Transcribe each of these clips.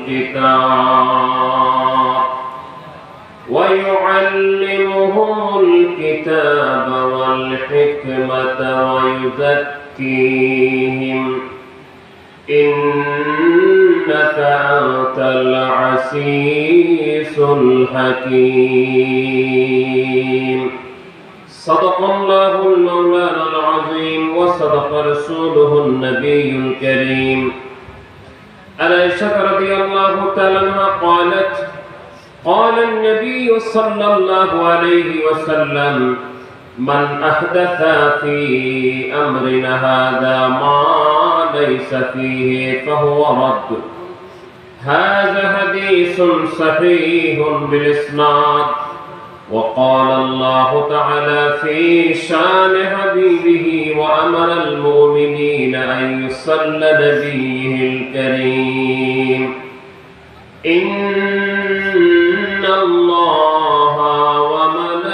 الكتاب ويعلمهم الكتاب والحكمة ويزكيهم إنك أنت العزيز الحكيم. صدق الله المولانا العظيم وصدق رسوله النبي الكريم. عائشة رضي الله تعالى عنها قالت: قال النبي صلى الله عليه وسلم: من أحدث في أمرنا هذا ما ليس فيه فهو رد. هذا حديث صحيح بالإسناد. وقال الله تعالى في شان حبيبه وأمر المؤمنين أن يصلى نبيه الكريم: إن الله وملائكته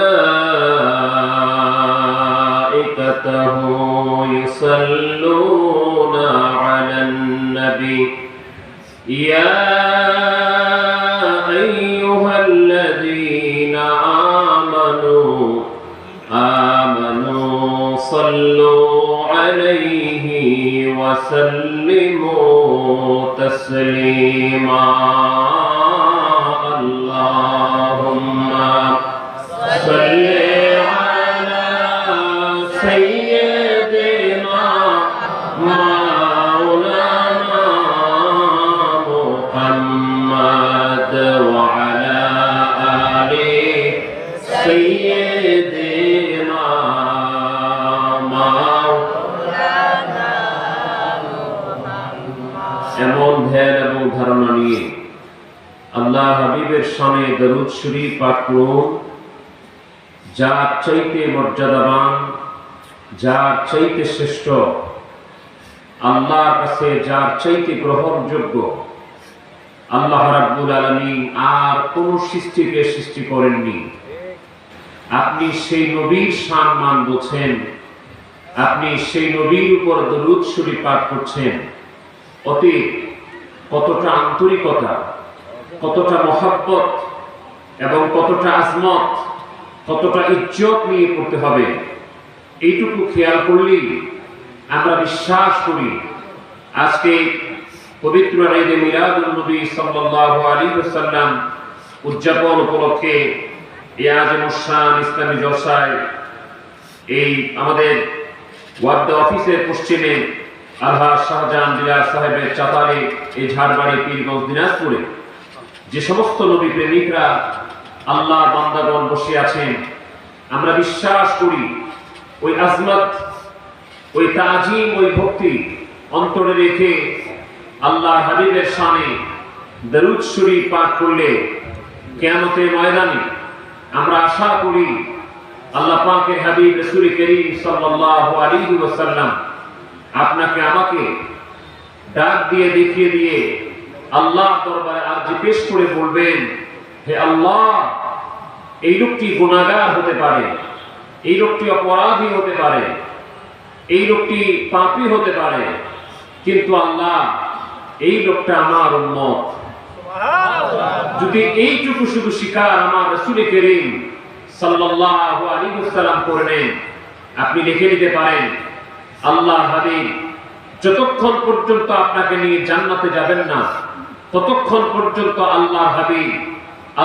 يصلون على النبي يا أيها الذين آمنوا صلوا عليه وسلموا تسليما. اللهم صل على سيدنا مولانا محمد وعلى آل سيدنا مولانا محمد. এমন ধ্যান এবং ধারণা নিয়ে আল্লাহ হাবিবের শানে দরুদ শরীফ পাঠ করুন। যার চাইতে মর্যাদাবান, যার চাইতে শ্রেষ্ঠ, আল্লাহর কাছে যার চাইতে গ্রহণযোগ্য, আল্লাহ রাব্বুল আলামিন আর কোন সৃষ্টিকে সৃষ্টি করেননি। আপনি সেই নবীর সম্মান বোঝেন, আপনি সেই নবীর উপর দরুদ শরীফ পাঠ করছেন। অতি কতটা আন্তরিকতা, কতটা মহব্বত এবং কতটা আজমত, কতটা ইজ্জত নিয়ে করতে হবে, এইটুকু খেয়াল করলেই আমরা বিশ্বাস করি আজকে পবিত্র ঈদে মিলাদুন নবী সাল্লাল্লাহু আলাইহি ওয়াসাল্লাম উদযাপন উপলক্ষে এই আজিমুশ শান ইসলামী জলসায় এই আমাদের ওয়ার্দা অফিসের পশ্চিমে আলহাজ শাহজাহান বিলাস সাহেবের চাতালে এই ঝাড়বাড়ি পীরগঞ্জ দিনাজপুরে যে সমস্ত নবী প্রেমিকরা আল্লাহর বান্দাগণ বসে আছেন, আমরা বিশ্বাস করি ওই আজমত, ওই তাজিম, ওই ভক্তি অন্তরে রেখে আল্লাহ হাবিবের শানে দরুদ শরীফ পাঠ করলে কিয়ামতের ময়দানে আমরা আশা করি আল্লাহ পাকের হাবিব রাসূল করিম সাল্লাল্লাহু আলাইহি ওয়াসাল্লাম আপনাকে আমাকে ডাক দিয়ে দেখিয়ে দিয়ে আল্লাহ দরবারে আরজি পেশ করে বলবেন: হে আল্লাহ, এই লোকটি গুনাহগার হতে পারে, এই লোকটি অপরাধী হতে পারে, এই লোকটি পাপী হতে পারে, কিন্তু আল্লাহ এই লোকটা আমার উম্মত। যদি এইটুকু শুধু স্বীকার আমার রাসূল করিম সাল্লাল্লাহু আলাইহি ওয়াসাল্লাম করে নেন, আপনি লিখে নিতে পারেন আল্লাহ হাবিব যতক্ষণ পর্যন্ত আপনাকে নিয়ে জান্নাতে যাবেন না, ততক্ষণ পর্যন্ত আল্লাহ হাবিব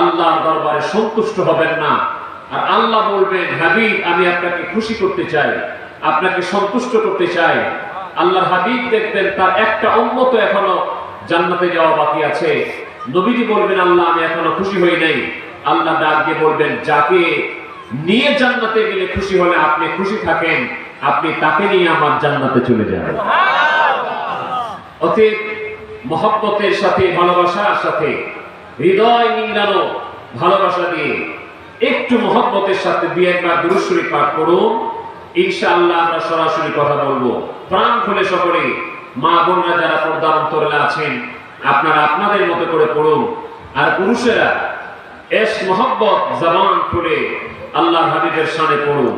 আল্লাহর দরবারে সন্তুষ্ট হবেন না। আর আল্লাহ বলবেন: হাবিব, আমি আপনাকে খুশি করতে চাই, আপনাকে সন্তুষ্ট করতে চাই। আল্লাহর হাবিব দেখবেন তার একটা উম্মত এখনো জান্নাতে যাওয়া বাকি আছে। নবীজি বলবেন: আল্লাহ, আমি এখনো খুশি হই নাই। আল্লাহ ডাক দিয়ে বলবেন: যাকে নিয়ে জান্নাতে গেলে খুশি হলে আপনি খুশি থাকেন, আপনি তাকে নিয়ে আমার জান্নাতে চলে যাবেন। অতএব মহব্বতের সাথে, ভালোবাসার সাথে, হৃদয় নিংড়ানো ভালোবাসা দিয়ে একটু মহব্বতের সাথে দুই একবার দুরূদ শরীফ পাঠ করুন। ইনশাআল্লাহ আমরা সরাসরি কথা বলবো। প্রাণ খুলে সকলে মা বোনরা যারা পর্দার অন্তরে আছেন, আপনারা আপনাদের মতো করে পড়ুন। আর পুরুষেরা এশ মহব্বত জবান খুলে আল্লাহ হাবিবের শানে পড়ুন।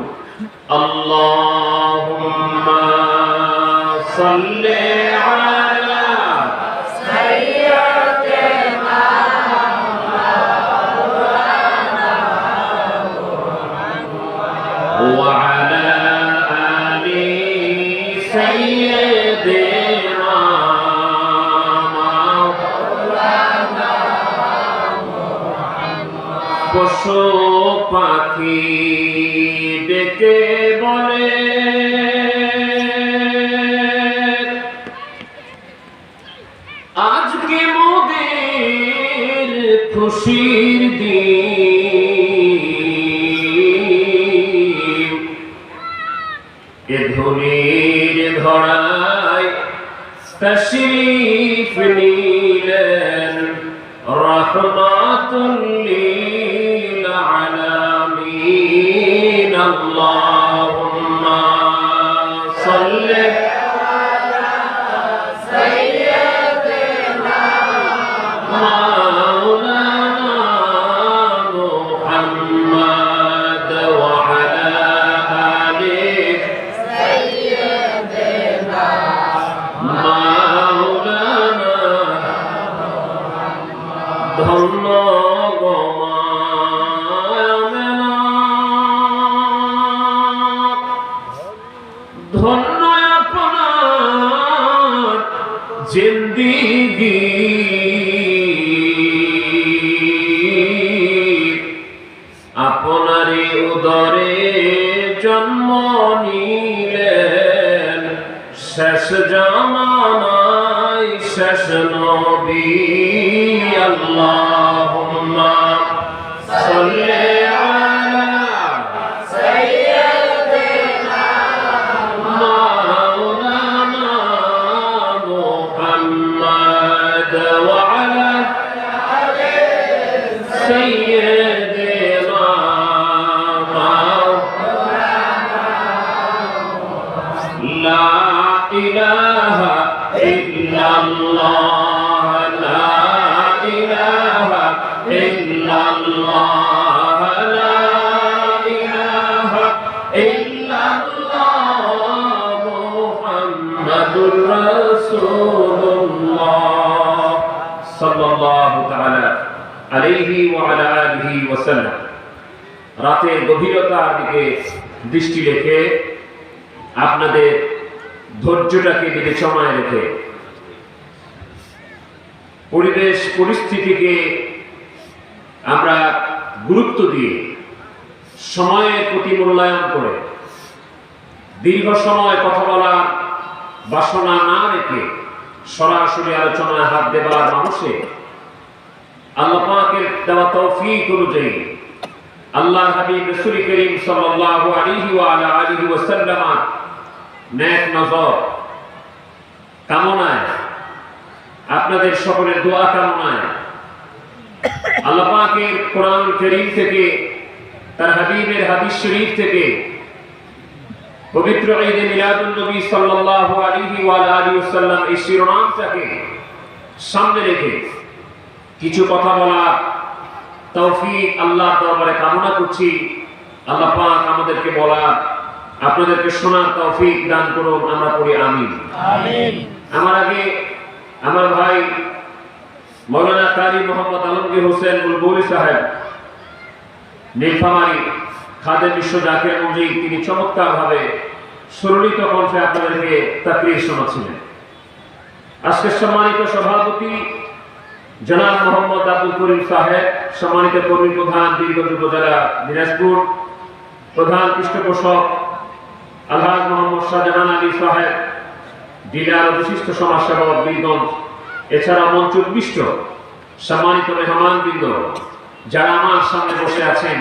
আল্লাহুম্মা সাল্লি আলা সাইয়্যিদিনা পশু পাখি ডেকে বলে আজকে মোদের খুশির দিন এ ধনির ধরায় তশরিফ নিলেন রহমাতুল লিল আলামিন আল্লাহুম্মা সাল্লি ধন্য ধন্য আপনার জিন্দিগি আপনারই উদরে জন্ম নিলেন শেষ জামানায় শেষ নবী আল্লাহুম্মা সাল্লি আলা সাইয়্যিদিনা মাওলানা মুহাম্মদ ওয়া আলা আলি সাইয়্যিদিনা মাওলানা লা ইলাহা ইল্লাল্লাহ রাতের গভীরতার দিকে দৃষ্টি রেখে আপনাদের ধৈর্যটাকে বিবেচনায় রেখে পরিবেশ পরিস্থিতিকে আমরা গুরুত্ব দিয়ে সময়ের প্রতি মূল্যায়ন করে দীর্ঘ সময় কথা বলার বাসনা না রেখে সরাসরি আলোচনায় হাত দেবার মানুষে আল্লাহ পাকের দেওয়া তৌফিক অনুযায়ী আল্লাহ হাবিব রাসূল করিম সাল্লাল্লাহু আলাইহি ওয়া আলা আলিহি ওয়াসাল্লাম নেক নজর কামনায় আপনাদের সকলের দোয়া কামনায় আল্লাহ পাকের কোরআন কারীম থেকে তার হাবিবের হাদিস শরীফ থেকে পবিত্র ঈদে মিলাদুন নবী সাল্লাল্লাহু আলাইহি ওয়া আলিহি ওয়াসাল্লাম এই শিরোনামটাকে সামনে রেখে কিছু কথা বলার তৌফিক আল্লাহর দরবারে কামনা করছি। আল্লাহ পাক আমাদেরকে বলার আপনাদেরকে শোনার তৌফিক দান করুন, আমরা পড়ি আমিন। আমিন। আমার আগে আমার ভাই মাওলানা কারি মোহাম্মদ আলমগীর হোসেন বুলবুলি সাহেব নীলফামারী খাদেম বিশ্ব জাকির মঞ্জিল তিনি চমৎকারভাবে সুরলিত কণ্ঠে আপনাদেরকে তাকরীর শোনাচ্ছিলেন। আজকের সম্মানিত সভাপতি জনাব মোহাম্মদ আব্দুল করিম সাহেব, সম্মানিত কর্মী প্রধান বীরগঞ্জ উপজেলা দিনাজপুর, প্রধান পৃষ্ঠপোষক আলহাজ মোহাম্মদ শাহজাহান আলী সাহেব, ডিলার ও বিশিষ্ট সমাজসেবক বীরগঞ্জ, এছাড়া মঞ্চ উপবিষ্ট সম্মানিত মেহমানবৃন্দ যারা আমার সামনে বসে আছেন,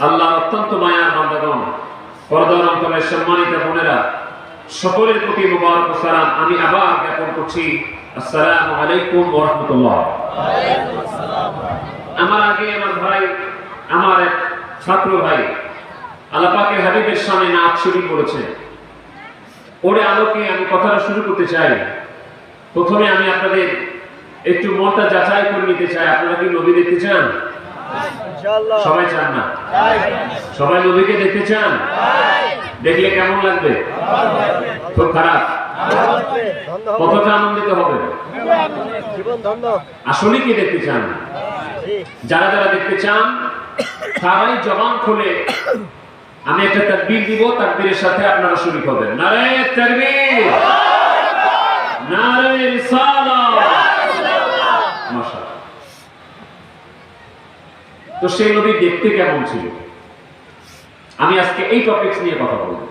আল্লাহর অত্যন্ত মায়ার বান্দাগণ, পর্দার অন্তরের সম্মানিত বোনেরা, সকলের প্রতি মুবারক ও সালাম আমি আবার জ্ঞাপন করছি, আসসালামু আলাইকুম ওয়া রাহমাতুল্লাহ। আমার আগে আমার ভাই, আমার এক ছাত্র ভাই আল্লাহ পাকের হাবিবের সামনে নাচ শরীফ করেছে, ওরে আলোকে আমি কথাটা শুরু করতে চাই। প্রথমে আমি আপনাদের একটু মনটা যাচাই করে নিতে চাই, আপনারা কি নবী দেখতে চান? সবাই চান না? সবাই নবীকে দেখতে চান? দেখলে কেমন লাগবে? খুব খারাপ? কতটা আনন্দিত হবে? আসলে কি দেখতে চান? যারা যারা দেখতে চান তারাই জবান খুলে আমি একটা তাকবীর দিব, তাকবীরের সাথে আপনারা শরীক হবেন। নারায়ে তাকবীর, নারায়ে রিসালাত। মাশাআল্লাহ। তো সেই নবী দেখতে কেমন ছিল? আমি আজকে এই টপিকস নিয়ে কথা বলবো।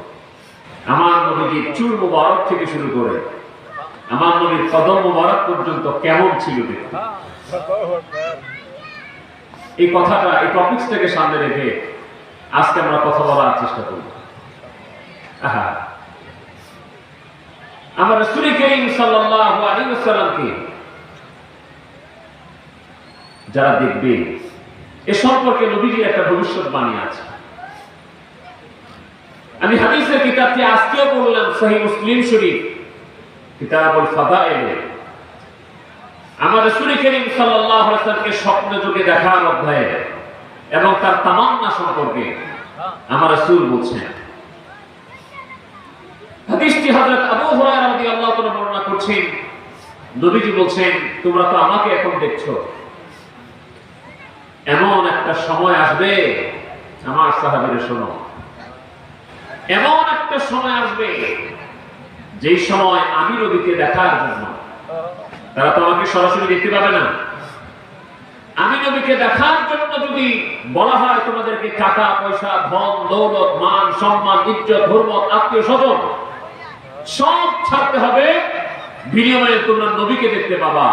আমার নবীর চুল মুবারক থেকে শুরু করে আমার নবীর কদম মুবারক পর্যন্ত কেমন ছিল দেখতে, এই কথাটা, এই টপিকসটাকে সামনে রেখে আজকে আমরা কথা বলার চেষ্টা করব। আমার রাসূল করিম সাল্লাল্লাহু আলাইহি ওয়াসাল্লামকে যারা দেখবে, এ সম্পর্কে নবীজির একটা ভবিষ্যৎবাণী আছে। আমি হাদিসের কিতাবটি আজকেও বললাম, সহিহ মুসলিম শরীফ কিতাবুল ফাদাইল, আমার রাসূল করিম সাল্লাল্লাহু আলাইহি ওয়াসাল্লামকে স্বপ্ন যোগে দেখার অধ্যায়ে এবং তার তামান্না সম্পর্কে আমার রাসূল বলছেন। হাদিসটি হযরত আবু হুরায়রা রাদিয়াল্লাহু তাআলা বর্ণনা করছেন। নবীজি বলছেন, তোমরা তো আমাকে এখন দেখছো, এমন একটা সময় আসবে, আমার সাহাবীরা শোনো, এমন একটা সময় আসবে যেই সময় আমি নবীকে দেখার জন্য, তারা তো আমাকে সরাসরি দেখতে পাবে না, আমি নবীকে দেখার জন্য যদি বলা হয় তোমাদেরকে টাকা পয়সা, ধন দৌলত, মান সম্মান, ইজ্জত, হুরমত, আত্মীয় স্বজন সব ছাড়তে হবে, বিনিময়ে তোমরা নবীকে দেখতে পাবা।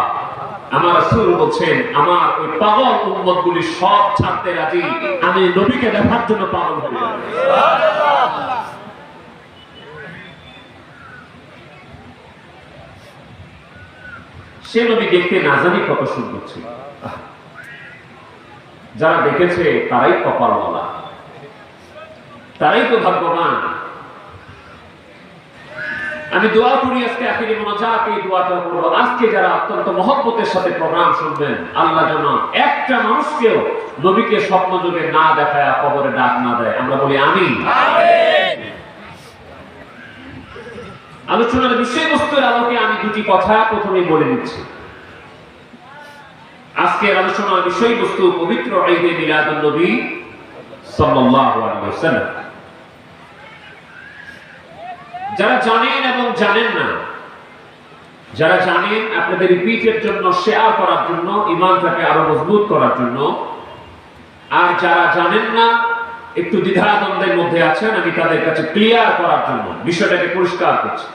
আমার রাসূল বলছেন, আমার ওই পাগল উম্মতগুলি সব ছাড়তে রাজি, আমি নবীকে দেখার জন্য পাগল হয়ে যাব। সুবহানাল্লাহ। সে নবী দেখতে না জানি কত সুন্দর ছিল। যারা দেখেছে তারাই কপালওয়ালা, তারাই তো ভাগ্যবান। আমি দোয়া করি আজকে আখিরি মোনাজাত, এই দোয়াটা করব, আজকে যারা অত্যন্ত মহব্বতের সাথে প্রোগ্রাম শুনবেন, আল্লাহ যেন একটা মানুষকেও নবীকে স্বপ্ন যোগে না দেখায় কবরে ডাক না দেয়। আমরা বলি আমিন। আলোচনার বিষয়বস্তুর আলোকে আমি দুটি কথা প্রথমে বলে দিচ্ছি। আজকের আলোচনার বিষয়বস্তু পবিত্র ঈদে মিলাদুন নবী সাল্লাল্লাহু আলাইহি ওয়াসাল্লাম। যারা জানেন এবং জানেন না, যারা জানেন আপনাদের রিপিটের জন্য, শেয়ার করার জন্য, ঈমানটাকে আরো মজবুত করার জন্য, আর যারা জানেন না, একটু দ্বিধাদ্বন্দ্বের মধ্যে আছেন, আমি তাদের কাছে ক্লিয়ার করার জন্য বিষয়টাকে পরিষ্কার করছি।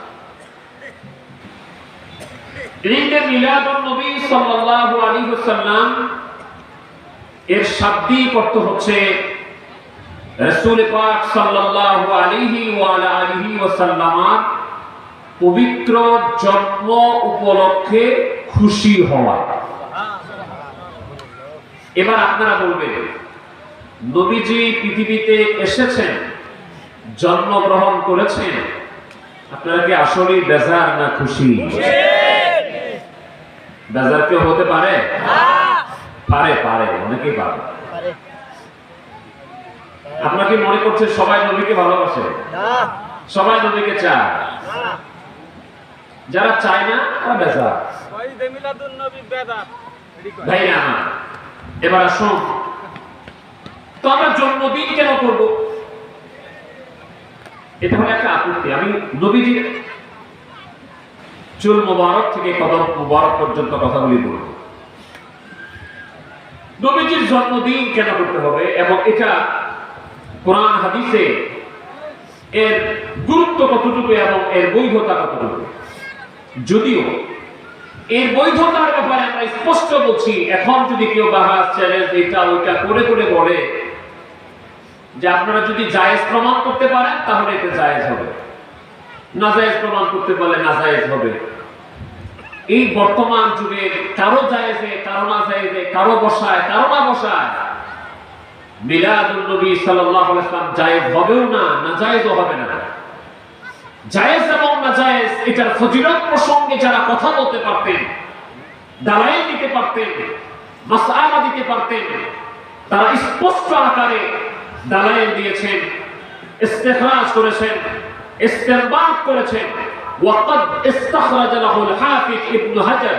ঈদে মিলাদুন নবী সাল্লাল্লাহু আলাইহি ওয়াসাল্লাম এর শাব্দিক অর্থ হচ্ছে রাসূল পাক সাল্লাল্লাহু আলাইহি ওয়া আলা আলিহি ওয়াসাল্লামের পবিত্র জন্ম উপলক্ষে খুশি হওয়া। এবার আপনারা বলবেন, নবীজি পৃথিবীতে এসেছেন, জন্মগ্রহণ করেছেন, আপনারা কি আসলে বেজার না খুশি? বেজার কেউ হতে পারে? পারে, পারে, অনেকেই পারে। আপনারা কি মনে করছেন সবাই নবীকে ভালোবাসে? সবাই নবীকে চায়? যারা চায় না তারা বেজার। ভাইরা আমার, এবার আসুন, তো আমরা জন্মদিন কেন করব? এটা হলো একটা আপত্তি। আমি নবীজির চুল মুবারক থেকে কদম মুবারক পর্যন্ত কথাগুলি বলব। নবীজির জন্মদিন কেন করতে হবে এবং এটা কোরআন হাদিসে এর গুরুত্ব কতটুকু এবং এর বৈধতা কতটুকু? যদিও এর বৈধতার ব্যাপারে আমরা স্পষ্ট বলছি, এখন যদি কেউ বাহাস চ্যালেঞ্জ এটা ওইটা করে করে বলে যে আপনারা যদি জায়েজ প্রমাণ করতে পারেন তাহলে এটা জায়েজ হবে, নাজায়েজ প্রমাণ করতে পারলে নাজায়েজ হবে। এই বর্তমান যুগে কারো জায়েজে, কারো না জায়েজে, কারো বসায়, কারো না বসায় মিলাদুন নবী সাল্লাল্লাহু আলাইহি ওয়াসাল্লাম জায়েজ হবেও না, নাজায়েজও হবে না। জায়েজ এবং নাজায়েজ এটার ফজিলত প্রসঙ্গে যারা কথা বলতে পারতেন, দালাইল দিতে পারতেন, মাসআলা দিতে পারতেন, তারা স্পষ্ট আকারে দালাইল দিয়েছেন, ইস্তিখরাজ করেছেন, ইস্তেনবাত করেছেন। ওয়াকাদ ইস্তাখরাজ লাহুল হাফিজ ইবনে হাজার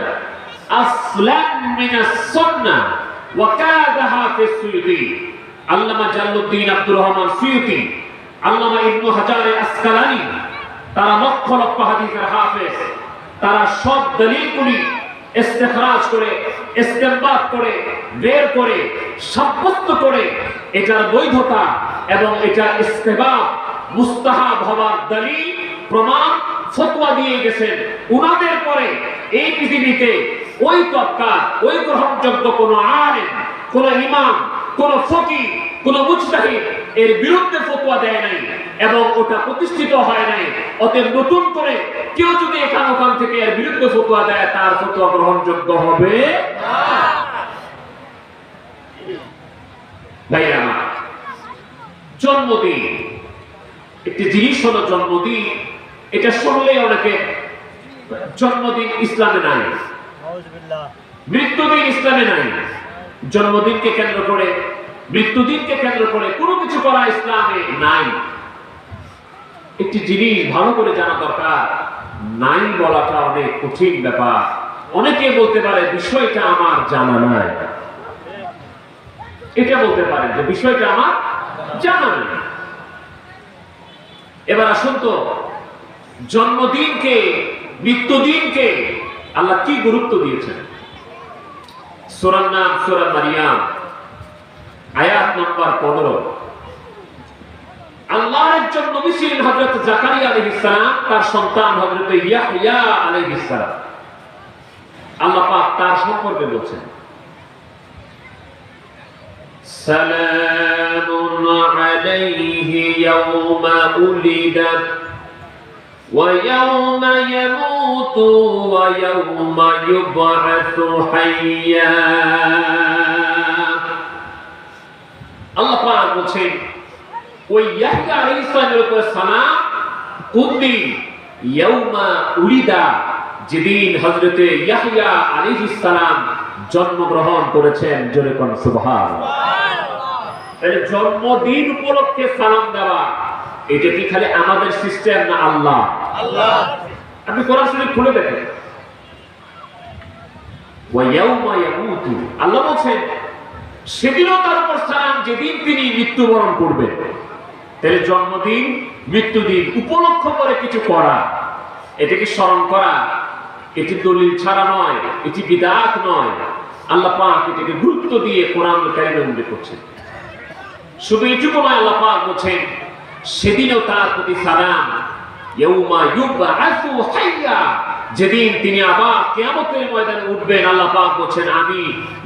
আসলাম মিনাস সুন্নাহ ওয়া কাদা হাফিজ সুয়ুতি, আল্লামা জালালউদ্দিন আব্দুর রহমান সুয়ুতি, আল্লামা ইবনে হাজার আসকালানি, তারা লক্ষ লক্ষ হাদিসের হাফেজ, তারা সব দলিলগুলি ইস্তেখরাজ করে, ইস্তেমবাত করে, বের করে, সাব্যস্ত করে এটার বৈধতা এবং এটা ইস্তেহবাব মুস্তাহাব হওয়ার দলিল প্রমাণ ফতোয়া দিয়ে গেছেন। উনাদের পরে এই পৃথিবীতে ওই তবকা, ওই গ্রহণযোগ্য কোন আলেম, কোন ইমাম, কোন ফকিহ, কোন মুজতাহিদ এর বিরুদ্ধে ফতোয়া দেয় নাই এবং ওটা প্রতিষ্ঠিত হয় নাই। অতএব নতুন করে কেউ যদি ওখান থেকে এর বিরুদ্ধে ফতোয়া দেয়, তার ফতোয়া গ্রহণযোগ্য হবে না। ভাইরা আমার, জন্মদিন একটি জিনিস হলো জন্মদিন। এটা শুনলেই অনেকে জন্মদিন ইসলামে নাই, মৃত্যুদিন ইসলামে নাই। জন্মদিনকে কেন্দ্র করে, মৃত্যুদিনকে কেন্দ্র করে কোনো কিছু করা ইসলামে নাই। একটি জিনিস ভালো করে জানা দরকার, নাই বলাটা অনেক কঠিন ব্যাপার। অনেকে বলতে পারে বিষয়টা আমার জানা নাই, এটা বলতে পারে যে বিষয়টা আমার জানা নাই। এবার আসুন তো, জন্মদিনকে, মৃত্যুদিনকে আল্লাহ কি গুরুত্ব দিয়েছেন? সূরার নাম সূরা মারিয়াম, আয়াত নম্বর 15। আল্লাহর একজন নবী ছিলেন হযরত জাকারিয়া আলাইহিস সালাম, তার সন্তান হযরত ইয়াহইয়া আলাইহিস সালাম। আল্লাহ পাক তার সম্পর্কে বলেন, সালামুন আলাইহি ইয়াওমা উলিদা ওয়া ইয়াওমা ইয়ামুতু ওয়া ইয়াওমা ইউবআসু হাইয়্যা। আল্লাহ পাক বলেন, ওই ইয়াহইয়া আলাইহিস সালামের উপর সালাম কোন দিন? ইয়াওমা উলিদা, যেদিন হযরতে ইয়াহইয়া আলাইহিস সালাম জন্মগ্রহণ করেছেন। জোরে কোন সুবহানাল্লাহ। এই জন্মদিন উপলক্ষে সালাম দেওয়া, এটা কি খালি আমাদের সিস্টেম না আল্লাহ? আল্লাহ। আপনি কোরআন শরীফ খুলে দেখেন, ওয়া ইয়াওমা ইয়ামুতু, আল্লাহ বলেন সেদিনও তার উপর সালাম যেদিন তিনি মৃত্যুবরণ করবেন। তাহলে জন্মদিন, মৃত্যুদিন উপলক্ষ করে কিছু করা, এটাকে স্মরণ করা, এটি দলিল ছাড়া নয়, এটি বিদআত নয়। আল্লাহ পাক এটাকে গুরুত্ব দিয়ে কোরআন কারীমে উল্লেখ করছেন। শুধু এটুকু নয়, আল্লাহ পাক বলেন সেদিনও তার প্রতি সালাম, ইয়াউমা ইউবআসু হাইয়্যা, যেদিন তিনি আবার কিয়ামতের ময়দানে উঠবেন। আল্লাহ পাক বলেন আমি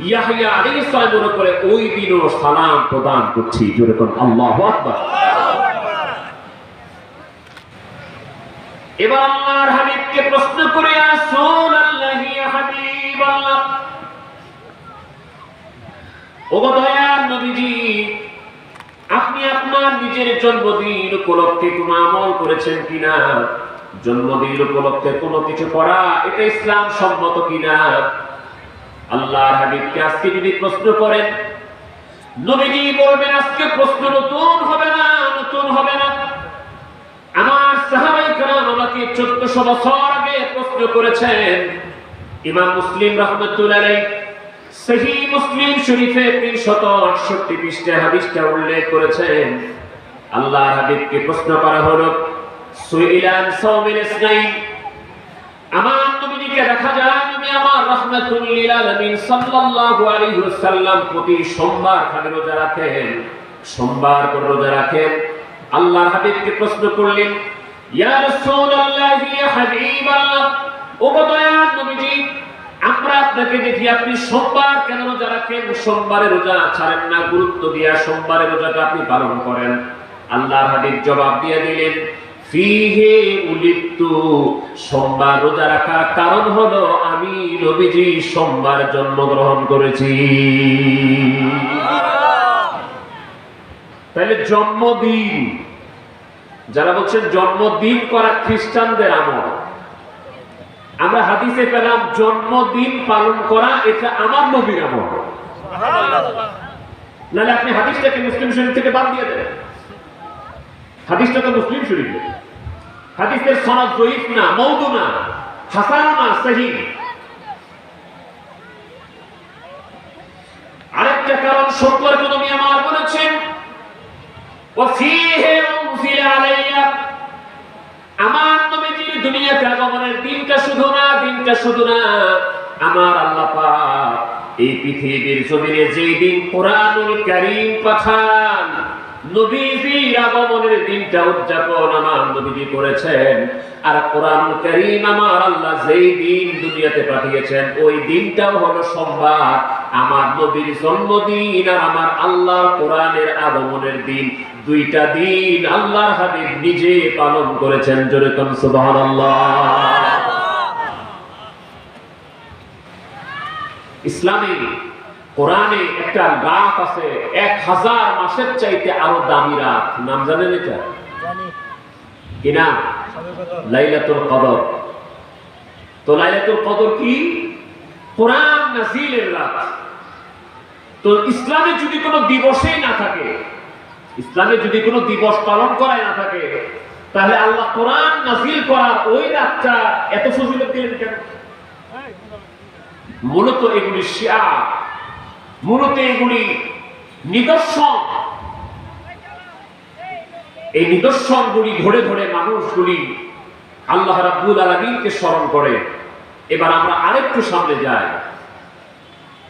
ইয়াহইয়া আলাইহিস সালামের উপরে ওই দিনও সালাম প্রদান করছি। জোরে কোন আল্লাহু আকবার। এবার আল্লাহর হাবিবকে প্রশ্ন করে, রাসূলুল্লাহ ইয়া হাবিবাল্লাহ, ও দয়ার নবীজি, আপনি আপনার নিজের জন্মদিন উপলক্ষে কোন আমল করেছেন কিনা? জন্মদিন উপলক্ষে কোনো কিছু করা, এটা ইসলাম সম্মত কিনা? আল্লাহর হাবিবকে আজকে যদি প্রশ্ন করেন, নবীজি বলবেন আজকে প্রশ্ন নতুন হবে না, নতুন হবে না। আমার সাহাবায়ে কেরাম আমাকে 1400 বছর আগে প্রশ্ন করেছেন। ইমাম মুসলিম রাহমাতুল্লাহ আলাইহি সহিহ মুসলিম শরীফে 368 পৃষ্ঠায় হাদিসটা উল্লেখ করেছেন। আল্লাহর হাবিবকে প্রশ্ন করা হলো, সুইলান সাওমিল ইসনাইন, আমার নবীকে দেখা যায় নবী আমার রাহমাতুল লিল আলামিন সাল্লাল্লাহু আলাইহি ওয়াসাল্লাম প্রতি সোমবার খালি রোজা রাখেন, সোমবার করে রোজা রাখেন। আল্লাহর হাবিবকে প্রশ্ন করলেন, ইয়া রাসূলুল্লাহ ইয়া হাবিবাল্লাহ, ও দয়ার নবীজি, আমরা আপনাকে দেখি আপনি সোমবার কেন রোজা রাখেন? সোমবারে রোজা ছাড়েন না, গুরুত্ব দিয়া সোমবারে রোজাটা আপনি পালন করেন। আল্লাহর হাবিব জবাব দিয়ে দিলেন, ফিহি উলিদতু, সোমবার রোজা রাখার কারণ হলো আমি নবীজি সোমবার জন্মগ্রহণ করেছি। তাহলে জন্মদিন, যারা বলছেন জন্মদিন করা খ্রিস্টানদের আমল, আমরা হাদিসে পেলাম জন্মদিন পালন করা এটা আমার নবীর আমল। নাহলে আপনি হাদিসটাকে মুসলিম শরীফ থেকে বাদ দিয়ে দেন। হাদিসটা তো মুসলিম শরীফে, হাদিসের সনদ যঈফ না, মওদু না, হাসান না, সহিহ। আরেকটা কারণ সত্যের নবী আমার বলেছেন, ওয়া ফীহি উনজিলা আলাইয়া, আমার নবীজির দুনিয়াতে আগমনের দিনটা শুধু না, দিনটা শুধু না, আমার আল্লাহ পাক এই পৃথিবীর জমিনে যেই দিন কোরআনুল কারীম পাঠান, নবীজির আগমনের দিনটা উদযাপন আমার নবীজি করেছেন। আর কোরআনুল কারীম আমার আল্লাহ যেই দিন দুনিয়াতে পাঠিয়েছেন ওই দিনটাও হলো সোমবার, আমার নবীর জন্মদিন আর আমার আল্লাহ কোরআনের আগমনের দিন। দুইটা দিন আল্লাহর হাবিব নিজে পালন করেছেন। জোরে কোন সুবহানাল্লাহ। ইসলামে কোরআনে একটা রাত আছে 1000 মাসের চাইতে আরো দামি রাত। নাম জানেন এটা? কি নাম? লাইলাতুল কদর। তো লাইলাতুল কদর কি? কোরআন নাযিলের রাত। তো ইসলামে যদি কোনো দিবসই না থাকে, ইসলামে যদি কোনো দিবস পালন করাই না থাকে, তাহলে আল্লাহ কোরআন নাযিল করার ওই রাতটা এত ফজিলত দিলেন কেন? মূলত এগুলি শিয়ার, মূলত এগুলি নিদর্শন। এই নিদর্শনগুলি ধরে ধরে মানুষগুলি আল্লাহ রাব্বুল আলামিনকে স্মরণ করে। এবার আমরা আরেকটু সামনে যাই।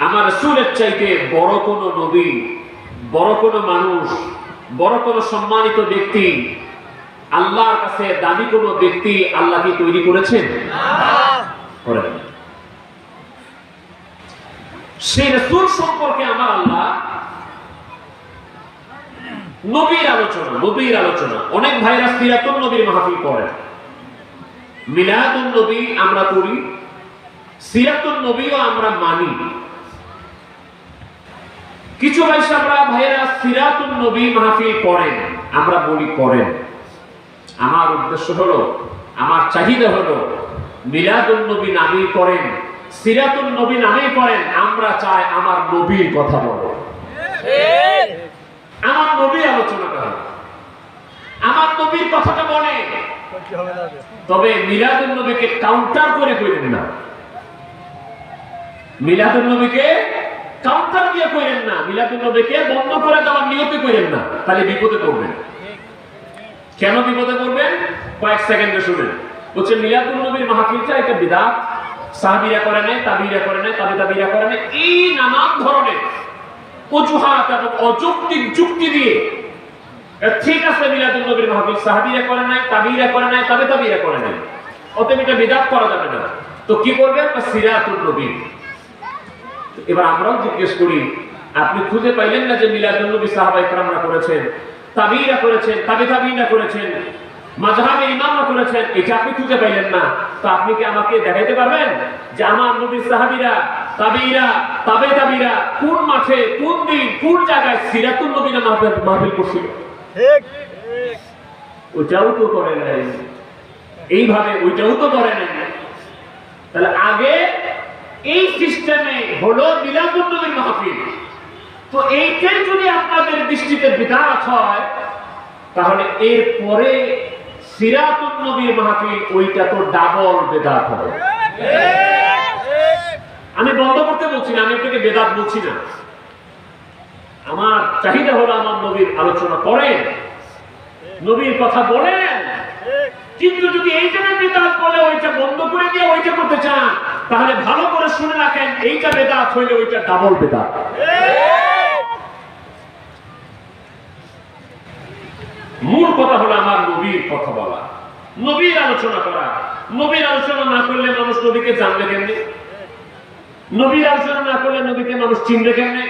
আমার রাসূলের চাইতে বড় কোন নবী, বড় কোন মানুষ, বড় কোন সম্মানিত ব্যক্তি, আল্লাহর কাছে দামি কোন ব্যক্তি আল্লাহ কি তৈরি করেছেন? করেন না। সেই রাসূল সম্পর্কে আমার আল্লাহ নবীর আলোচনা অনেক ভাইরা সিরাতুন নবীর মাহফিল করেন, মিলাদুন নবী আমরা করি, সিরাতুন নবীও আমরা মানি। কিছু ভাইরা সিরাতুন নবী মাহফিল করেন, আমরা বলি করেন। আমার উদ্দেশ্য হলো, আমার চাহিদা হলো মিলাদুন নবী নামেই করেন, সিরাতুন নবী নামেই করেন। আমরা চাই আমার নবীর কথা বলো, আমার নবীর আলোচনা করা, আমার নবীর কথাটা বলে। তবে মিলাদুন নবীকে কাউন্টার করে কইলেন না, মিলাদুন নবীকে কাউন্টার দিয়ে কইলেন না, মিলাদুন নবীকে বন্ধ করে দেওয়ার নিয়তে কইলেন না, তাহলে বিপদে পড়বেন। কেন বিপদে পড়বেন? কয়েক সেকেন্ডে শুনেন। বলছে মিলাদুন নবীর মাহফিলটা একটা বিদআত, সাহাবীরা করে নাই, তাবিঈরা করে নাই, তাবিঈরা করে নাই, এই নানান ধরনের অজুহাত এবং অযৌক্তিক যুক্তি দিয়ে ঠিক আছে মিলাদুন নবীর মাহফিল সাহাবীরা করে নাই, তাবিঈরা করে নাই, তাবিঈরা করে নাই, অতএব এটা বিদআত করা যাবে না। তো কি করবেন? সিরাতুন নবী। এবার আমরাও জিজ্ঞেস করি, আপনি খুঁজে পাইলেন না যে মিলাদুন নবী সাহাবায়ে কেরামরা করেছেন, তাবিঈরা করেছেন, তাবিঈরা করেছেন, মাযহাবের ইমামরা করেছেন, এটা আপনি খুঁজে পাইলেন না? তো আপনি কি আমাকে দেখাইতে পারবেন যে আমার নবীর সাহাবীরা, তাবিঈরা, তাবিঈরা কোন মাঠে, কোন দিন, কোন জায়গায় সিরাতুন নবী না মাহফিল করছিল? ঠিক ঠিক। ওইটাও তো করে নাই, এইভাবে ওইটাও তো করে নাই। তাহলে আগে এই সিস্টেমে হলো মিলাদুন নবীর মাহফিল। তো এইটাই যদি আপনাদের দৃষ্টিতে বিদআত হয়, তাহলে এর পরে সিরাতুন নবীর মাহফিল ওইটা তো ডাবল বিদআত হবে। আমি বন্ধ করতে বলছি না, আমি আপনাকে বিদআত বলছি না। আমার চাহিদা হলো আমার নবীর আলোচনা করেন, নবীর কথা বলেন। কিন্তু যদি এইটা বিদআত বলে ওইটা বন্ধ করে দিয়ে ওইটা করতে চান, তাহলে ভালো করে শুনে রাখেন, এইটা বিদআত হইলে ওইটা ডাবল বিদআত। মূল কথা হলো আমার নবীর কথা বলা, নবীর আলোচনা করা। নবীর আলোচনা না করলে মানুষ নবীকে জানবে কেমনে? নবীর আলোচনা না করলে নবীকে মানুষ চিনবে কেমনে?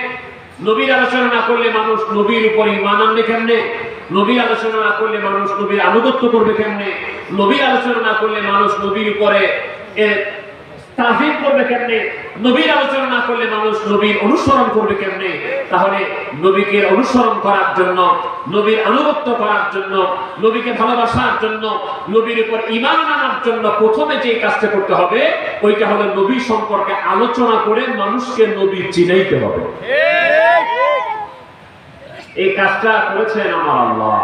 নবীর আলোচনা না করলে মানুষ নবীর উপর ঈমান আনবে কেমনে? নবীর আলোচনা না করলে মানুষ নবীর আনুগত্য করবে কেমনে? নবীর আলোচনা না করলে মানুষ নবীর উপরে তাজিম করবে কেমনে? নবীর আলোচনা না করলে মানুষ নবীর অনুসরণ করবে কেমনে? তাহলে নবীকে অনুসরণ করার জন্য, নবীর আনুগত্য করার জন্য, নবীকে ভালোবাসার জন্য, নবীর উপর ঈমান আনার জন্য প্রথমে যে কাজটা করতে হবে ওইটা হলো নবী সম্পর্কে আলোচনা করে মানুষকে নবী চিনাইতে হবে। এই কাজটা করেছেন আমার আল্লাহ।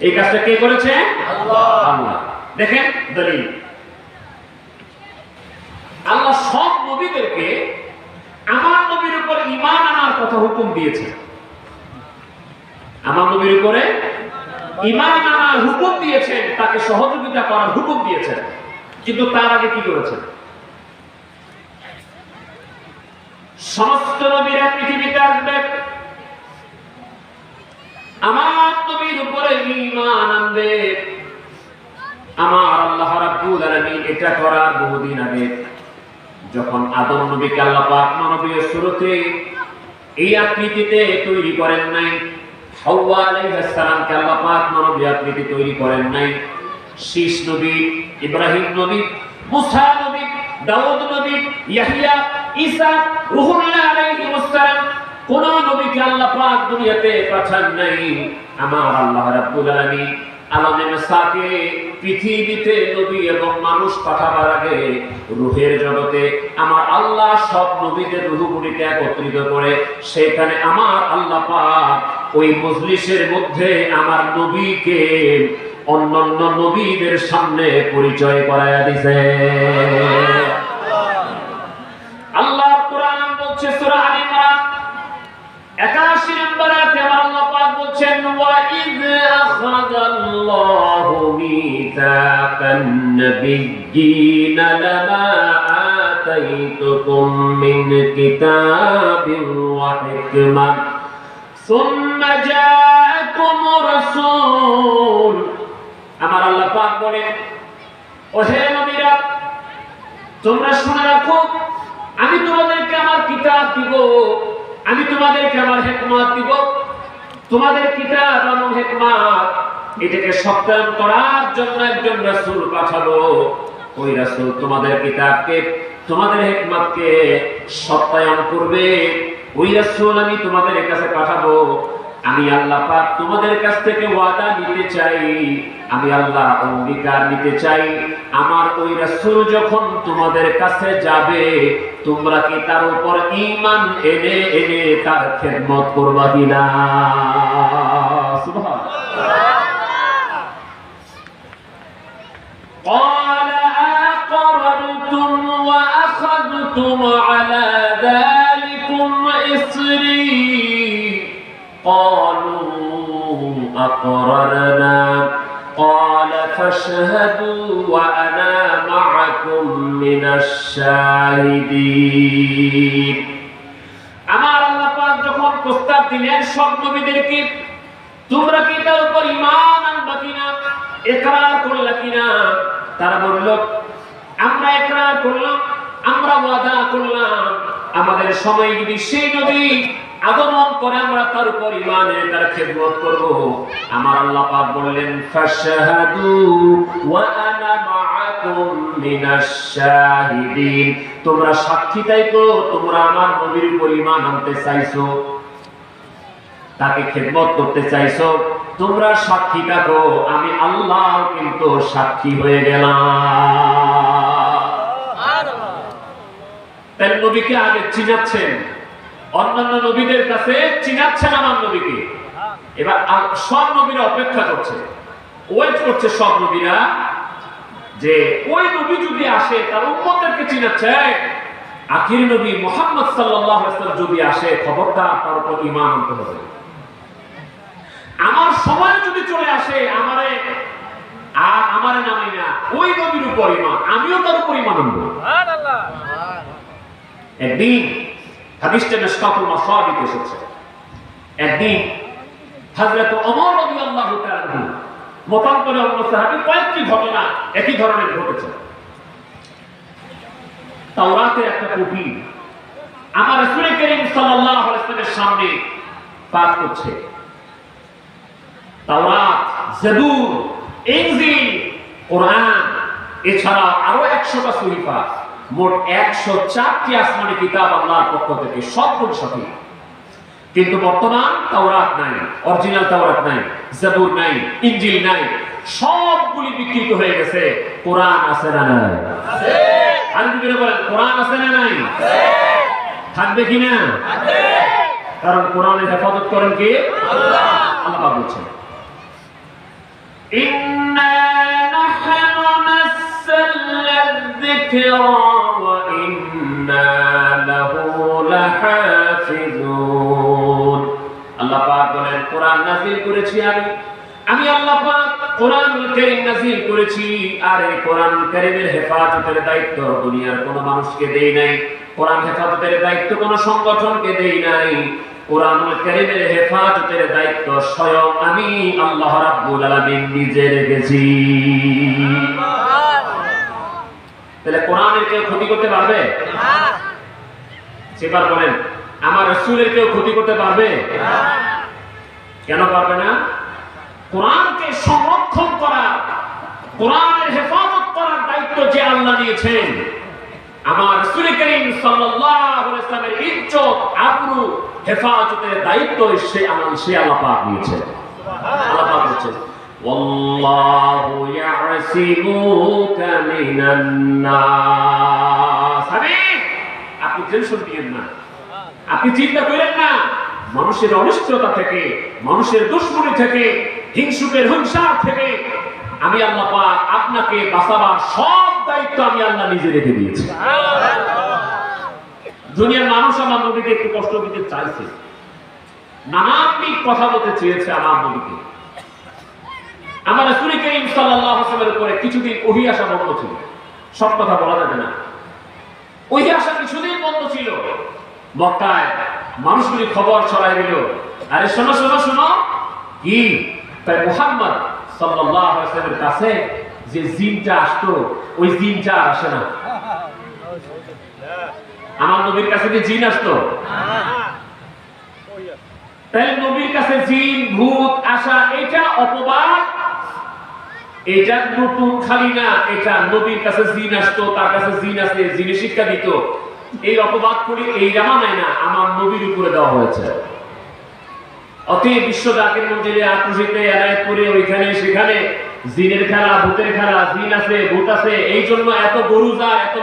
এই কাজটা কে করেছেন? আল্লাহ। দেখেন দলিল, আল্লাহ সব নবীদেরকে আমার নবীর উপর ঈমান আনার কথা হুকুম দিয়েছে। আমার নবীর উপরে ঈমান আনার হুকুম দিয়েছেন, তাকে সহযোগিতা করার হুকুম দিয়েছেন। কিন্তু তার আগে কি করেছেন? সমস্ত নবীরা পৃথিবীতে আসবে, আমার নবীর উপরে ঈমান আনবে। আমার আল্লাহ রাব্বুল আলামিন এটা করার বহুদিন আগে যখন আদম নবীকে আল্লাহ পাক মানবীয় সুরতে এই আকৃতিতে তৈরি করেন নাই, হাওয়া আলাইহিস সালামকে আল্লাহ পাক মানবীয় আকৃতি তৈরি করেন নাই, শীষ নবী, ইব্রাহিম নবী, মুসা নবী, দাউদ নবী, ইয়াহইয়া, ঈসা, রূহুল্লাহ আলাইহিস সালাম কোন নবীকে আল্লাহ পাক দুনিয়াতে পাঠান নাই। আমার আল্লাহ রাব্বুল আলামিন আলামে সাকে পৃথিবীতে নবী এবং মানুষ পাঠাবার আগে রূহের জগতে আমার আল্লাহ সব নবীদের রূহগুলিকে একত্রিত করে সেখানে আমার আল্লাহ পাক ওই মজলিসের মধ্যে আমার নবীকে অন্যান্য নবীদের সামনে পরিচয় করায়া দিয়েছে। আল্লাহ কোরআন বলছে সূরা আল ইমরান 81 নম্বর আয়াতে আল্লাহ পাক বলছেন ওয়া ইয আখাযাল্লাহু মিসাকান নাবিয়্যিনা লামা আতাইতুকুম মিন কিতাবিন ওয়া হিকমাহ সুম্মা জাআকুম রাসূল। আমার আল্লাহ পাক বলেন ও হে নবীরা তোমরা শুনে রাখো আমি তোমাদেরকে আমার কিতাব দিব, আমি তোমাদেরকে আমার হিকমত দিব। তোমাদের কিতাব এবং হিকমত এটাকে সত্যায়ন করার জন্য একজন রাসূল পাঠাবো। ওই রাসূল তোমাদের কিতাবকে তোমাদের হিকমতকে সত্যায়ন করবে। ওই রাসূল আমি তোমাদের কাছে পাঠাবো। আমি আল্লাহ পাক তোমাদের কাছ থেকে ওয়াদা নিতে চাই, আমি আল্লাহ অঙ্গীকার নিতে চাই আমার ওই রাসূল যখন তোমাদের কাছে যাবে তোমরা কি তার উপর ঈমান এনে এনে তার খেদমত করবা কিনা? সুবহানাল্লাহ। قال أقررتم وأخذتم على ذلكم إصري قالوا أقررنا قال فاشهدوا وأنا معكم من الشاهدين। আমার আল্লাহ পাক যখন প্রস্তাব দিলেন সব নবীদেরকে তোমরা কি তার উপর ঈমান আনবা কিনা, ইকরার করলা কিনা, তারা বলল আমরা ইকরার করলাম, আমরা ওয়াদা করলাম আমাদের সময় যদি সেই নবী আগমন করে আমরা তার উপর ঈমান এনে তার খেদমত করব। আমার আল্লাহ পাক বললেন ফাশহাদু ওয়া আনা মাআকুম মিনাশ শাহিদিন। তোমরা সাক্ষী থাকো তোমরা আমার নবীর উপর ঈমান আনতে চাইছো, তাকে খেদমত করতে চাইছো, তোমরা সাক্ষী থাকো আমি আল্লাহ কিন্তু সাক্ষী হয়ে গেলাম। তাই নবীকে আগে চিনাচ্ছেন, অন্যান্য নবীদের কাছে চিনাচ্ছেন আমার নবীকে। এবার সব নবীরা অপেক্ষা করছে, ওয়েট করছে সব নবীরা যে ওই নবী যদি আসে তার উম্মতদেরকে চিনাচ্ছে। আখির নবী মুহাম্মদ সাল্লাল্লাহু আলাইহি ওয়াসাল্লাম যদি আসে খবরদার তার উপর ঈমান আনতে হবে। আমার সময় যদি চলে আসে আমারে নামাই না ওই নবীর উপর ঈমান, আমিও তার উপর ঈমান আনবো। সুবহানাল্লাহ। একদিন হাদিসটা মিশকাতুল মাসাবিতে এসেছে, একদিন হযরত ওমর রাদিয়াল্লাহু তাআলা মতান্তরে অন্য সাহাবী কয়েকটি ঘটনা একই ধরনের ঘটেছে। তাওরাতের একটা কপি আমার রাসূল করিম সাল্লাল্লাহু আলাইহি ওয়াসাল্লামের সামনে পাঠ করছে। তাওরাত, জাবুর, ইনজিল, কোরআন এছাড়া আরো 100টা সহিফা, মোট 104টি আসমানি কিতাব আল্লাহর পক্ষ থেকে, সবগুলো সঠিক। কিন্তু বর্তমান তাওরাত নাই, অরিজিনাল তাওরাত নাই, জাবুর নাই, ইনজিল নাই, সবগুলি বিকৃত হয়ে গেছে। কোরআন আছে না নাই? আছে। আলহামদুলিল্লাহ বলেন কোরআন আছে না নাই? আছে। থাকবে কি না? আছে। কারণ কোরআনের হেফাজত করেন কে? আল্লাহ। আল্লাহ বলছেন ইন্না নাহনু নাযালনা যিকরা ওয়া ইন্না লাহু লাহাফিজুন। আল্লাহ পাক বলেন কোরআন নাযিল করেছি আমি আল্লাহ পাক কোরআনুল কারীম নাযিল করেছি, আর এই কোরআনুল কারীমের হেফাজতের দায়িত্ব দুনিয়ার কোনো মানুষকে দেই নাই। কোরআন হেফাজতের দায়িত্ব কোন সংগঠনকে দেই নাই, কোরআনুল কারীমের হেফাজতের দায়িত্ব স্বয়ং আমি আল্লাহ রাব্বুল আলামিন নিজে রেখেছি। তাহলে কোরআনের কেউ ক্ষতি করতে পারবে না? সেবার বলেন, আমার রাসূলের কেউ ক্ষতি করতে পারবে না? কেন পারবে না? কোরআনকে সংরক্ষণ করা, কোরআনের হেফাজত করার দায়িত্ব যে আল্লাহ নিয়েছেন, আমার রাসূল করিম সাল্লাল্লাহু আলাইহি ওয়াসাল্লামের ইজ্জত আবরু হেফাজতের দায়িত্ব সে আল্লাহ পাক নিয়েছেন। আল্লাহ পাক বলেছেন, ওয়াল্লাহু ইয়াসিমুকা মিনান নাস। আপনি টেনশন নিয়েন না, আপনি চিন্তা করেন না, মানুষের অনিষ্টতা থেকে, মানুষের দুশমনি থেকে, হিংসুকের হিংসার থেকে আমি আল্লাহ পাক আপনাকে বাঁচাবার সব দায়িত্ব আমি আল্লাহ নিজে রেখে দিয়েছি। দুনিয়ার মানুষ আমার নবীকে একটু কষ্ট দিতে চাইছে, নানাবিধ কথা বলতে চেয়েছে আমার নবীকে। আমার রাসূল করিম সাল্লাল্লাহু আলাইহি ওয়াসাল্লামের উপরে কিছুদিন ওহী আসা বন্ধ ছিল, সব কথা বলা যাবে না। ওহী আসা কিছুদিন বন্ধ ছিল। মক্কায় মানুষগুলি খবর ছড়াই দিল, আরে শোনো শোনো শোনো, কি তাই মুহাম্মদ সাল্লাল্লাহু আলাইহি ওয়াসাল্লামের কাছে যে জিনটা আসতো, ওই জিনটা আর আসে না। আমার নবীর কাছে কি জিন আসতো? তাই নবীর কাছে জিন ভূত আসা এটা অপবাদ, এটা নতুন খালি না, এটা নবীর কাছে জিন আসতো, তার কাছে জিন আছে, জিনে শিক্ষা দিত, এই অপবাদ করে এই জামানায় না, আমার নবীর উপরে দেওয়া হয়েছে। অতএব বিশ্ব জাতির মধ্যে আক্রোশিত এলাকায় করে ওইখানে সেখানে জিনের খেলা, ভূতের খেলা, জিন আছে ভূত আছে, এই জন্য এত গরু যায়, এত